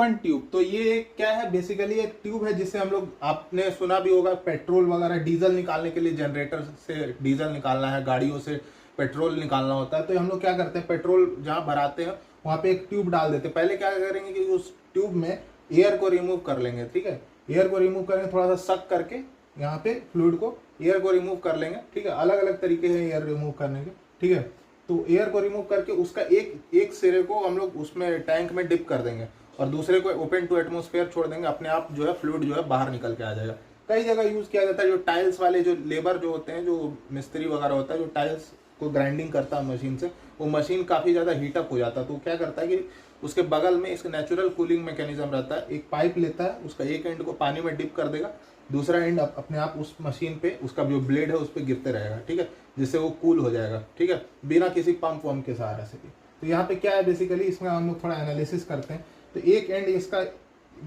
Siphon tube, तो ये क्या है, बेसिकली एक ट्यूब है जिससे हम लोग, आपने सुना भी होगा, पेट्रोल वगैरह डीजल निकालने के लिए, जनरेटर से डीजल निकालना है, गाड़ियों से पेट्रोल निकालना होता है, तो हम लोग क्या करते हैं, पेट्रोल जहाँ भराते हैं वहाँ पे एक ट्यूब डाल देते हैं। पहले क्या करेंगे कि उस ट्यूब में एयर को रिमूव कर लेंगे, ठीक है, एयर को रिमूव करेंगे, थोड़ा सा सक करके यहाँ पे फ्लूइड को, एयर को रिमूव कर लेंगे, ठीक है, अलग अलग तरीके हैं एयर रिमूव करने के, ठीक है। तो एयर को रिमूव करके उसका एक सिरे को हम लोग उसमें टैंक में डिप कर देंगे और दूसरे को ओपन टू एटमोस्फेयर छोड़ देंगे, अपने आप जो है फ्लूइड जो है बाहर निकल के आ जाएगा। कई जगह यूज किया जाता है, जो टाइल्स वाले जो लेबर जो होते हैं, जो मिस्त्री वगैरह होता है, जो टाइल्स को ग्राइंडिंग करता है मशीन से, वो मशीन काफ़ी ज़्यादा हीटअप हो जाता है, तो क्या करता है कि उसके बगल में इसका नेचुरल कूलिंग मैकेनिज्म रहता है, एक पाइप लेता है, उसका एक एंड को पानी में डिप कर देगा, दूसरा एंड अपने आप उस मशीन पे, उसका जो ब्लेड है उस पर गिरते रहेगा, ठीक है, जिससे वो कूल हो जाएगा, ठीक है, बिना किसी पंप वम्प के सहारे से भी। तो यहाँ पे क्या है, बेसिकली इसमें हम लोग थोड़ा एनालिसिस करते हैं। तो एक एंड इसका,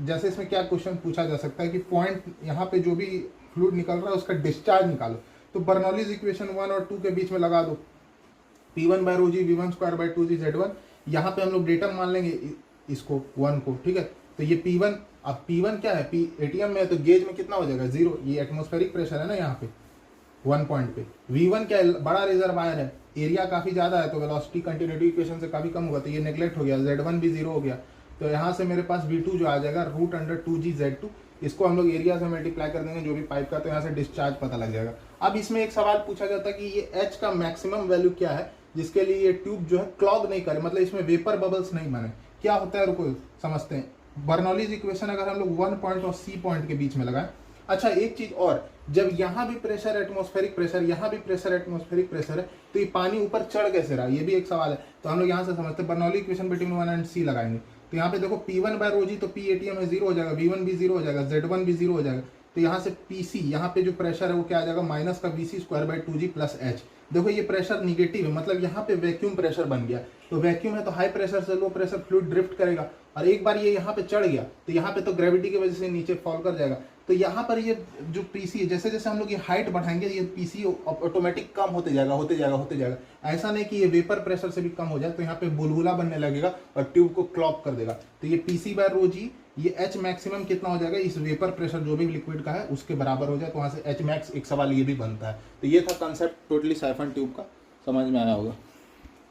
जैसे इसमें क्या क्वेश्चन पूछा जा सकता है कि पॉइंट यहाँ पे जो भी फ्लूइड निकल रहा है उसका डिस्चार्ज निकालो, तो बर्नौलीज इक्वेशन 1 और 2 के बीच में लगा दो, P1/ρg V1/2g/Z1। यहाँ पे हम लोग डेटम मान लेंगे इसको 1 को, ठीक है। तो ये P1, अब P1 क्या है, एटीएम में है, तो गेज में कितना हो जाएगा, 0, ये एटमोस्फेरिक प्रेशर है ना यहाँ पे 1 पॉइंट पे। V1 क्या है, बड़ा रिजर्वायर है, एरिया काफी ज्यादा है, तो वेलोसिटी कंटिन्यूटी इक्वेशन से काफी कम होगा, तो ये नेग्लेक्ट हो गया, Z1 भी 0 हो गया। तो यहाँ से मेरे पास V2 जो आ जाएगा √2gZ2, इसको हम लोग एरिया से मल्टीप्लाई कर देंगे जो भी पाइप का, तो यहाँ से डिस्चार्ज पता लग जाएगा। अब इसमें एक सवाल पूछा जाता है कि ये H का मैक्सिमम वैल्यू क्या है जिसके लिए ये ट्यूब जो है क्लॉग नहीं करे, मतलब इसमें वेपर बबल्स नहीं बने। क्या होता है, रुको समझते हैं। बर्नौलीज इक्वेशन अगर हम लोग 1 पॉइंट और C पॉइंट के बीच में लगाएं, अच्छा एक चीज और, जब यहाँ भी प्रेशर एटमॉस्फेरिक प्रेशर, यहाँ भी प्रेशर एटमॉस्फेरिक प्रेशर है, तो ये पानी ऊपर चढ़ कैसे रहा, ये भी एक सवाल है। तो हम लोग यहाँ से समझते हैं, Bernoulli equation between 1 and C लगाएंगे, तो यहाँ पे देखो P1/ρg, तो P एटीएम में 0 हो जाएगा, V1 भी 0 हो जाएगा, Z1 भी 0 हो जाएगा, तो यहाँ से PC, यहाँ पे जो प्रेशर है वो क्या आ जाएगा, माइनस का Vc²/2g + H। देखो ये प्रेशर निगेटिव है, मतलब यहाँ पे वैक्यूम प्रेशर बन गया, तो वैक्यूम है तो हाई प्रेशर से लो प्रेशर फ्लूइड ड्रिफ्ट करेगा, और एक बार ये यहाँ पे चढ़ गया तो यहाँ पे तो ग्रेविटी की वजह से नीचे फॉल कर जाएगा। तो यहाँ पर ये जो पीसी है, जैसे जैसे हम लोग ये हाइट बढ़ाएंगे, ये पीसी ऑटोमेटिक कम होते जाएगा, होते जाएगा, होते जाएगा। ऐसा नहीं कि ये वेपर प्रेशर से भी कम हो जाए, तो यहाँ पे बुलबुला बनने लगेगा और ट्यूब को क्लॉग कर देगा। तो ये Pc/ρg, ये H मैक्सिमम कितना हो जाएगा, इस वेपर प्रेशर जो भी लिक्विड का है उसके बराबर हो जाए, तो वहाँ से H मैक्स एक सवाल ये भी बनता है। तो ये था कंसेप्ट टोटली साइफन ट्यूब का, समझ में आया होगा।